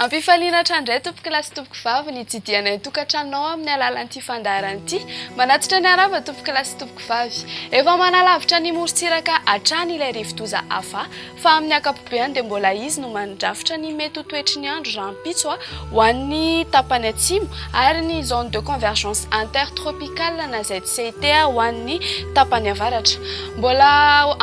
Ampifaliana trandray tompoko lasy tompoko vavy ny tsidianay tokantranao amin'ny alalan'ity fandaharan'ity manatitra ny arava tompoko lasy tompoko vavy efa manalavitra ny morontsiraka hatrany ilay rivotoza hafa fa amin'ny akapobeany dia mbola izy no mandrafitra ny mety ho toetry ny andro rahampitso ho an'ny tapany atsimo ary ny zone de convergence intertropicale na ZCT ho an'ny tapany avaratra mbola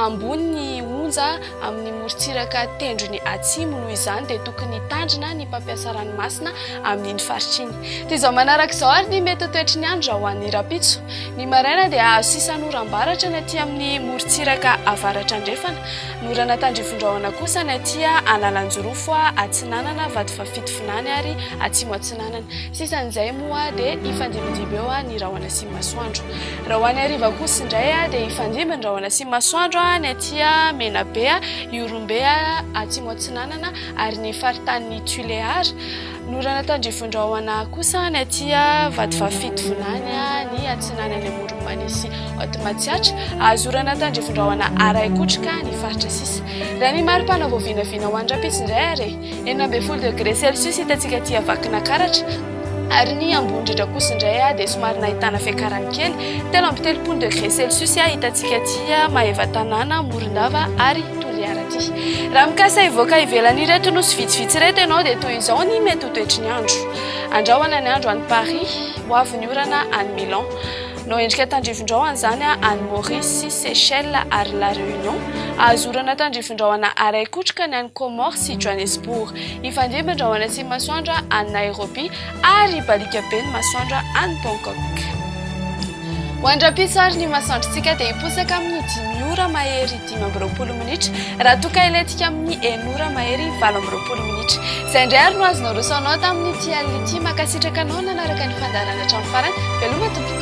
ambony ny onja amin'ny morontsiraka tendrony atsimo noho izany dia tokony tandrina ny mpampiasa ranomasina amin'iny faritra iny. Dia izao manaraka izao ary ny mety ho toetry ny andro ho an'ny rapitso. Ny maraina dia azo sisan'oram-baratra ny aty amin'ny morontsiraka avaratra andrefana. Norana tandrifon-drahona kosa ny aty Analanjorofo Atsinanana Vadifafitofinany ary Atsimo Atsinanana. Sisan'izay moa dia ifandimindimy eo ny rahona sy masoandro. Raha ho any hariva kosa indray dia ifandimby ny rahona sy masoandro ny aty Menabe, Iorombe, Atsimo Atsinanana ary ny faritany Tulear. Norana tandrifon-drahona kosa ny aty Vadifafitofinany ny Atsinanana Morombanisy Automatsiatra. Azorana tandrifon-drahona Araikotrika ny faritra sisa. Raha ny maripana voavinavina ho any rapitso indray ary 12 degré Celsius hitantsika aty Avakinankaratra. Ary ny ambondrindra kosa indray dia somary nahitana fiakarany kely 13 degré Celsius hitantsika aty Mahevatanana, Morondava ary Toliaraty. Raha mikasa hivoaka ivelany ireto nosy vitsivitsy ireto ianao dia toy izao ny mety ho toetry ny andro. Andrahoana ny andro any Paris, ho avy ny orana any Milan. No endrika tandrifon-drahona izany any Maurice, Seychelles ary La Réunion. Azorana tandrifon-drahona Araikotrika ny any Comores sy Johannesburg. Ifandimby ny rahona sy masoandro any Nairobi ary balika be ny masoandro any Bangkok. Ho any rapitso ary ny masoandrontsika dia hiposaka amin'ny 5 ora mahery 20 minitra raha toka iletika amin'ny 1 ora mahery 20 minitra. Izay indray ary no azonao rosaonao tamin'ity alina ity makasitraka anao nanaraka ny fandaharana hatramin'ny farany. Veloma tompoko.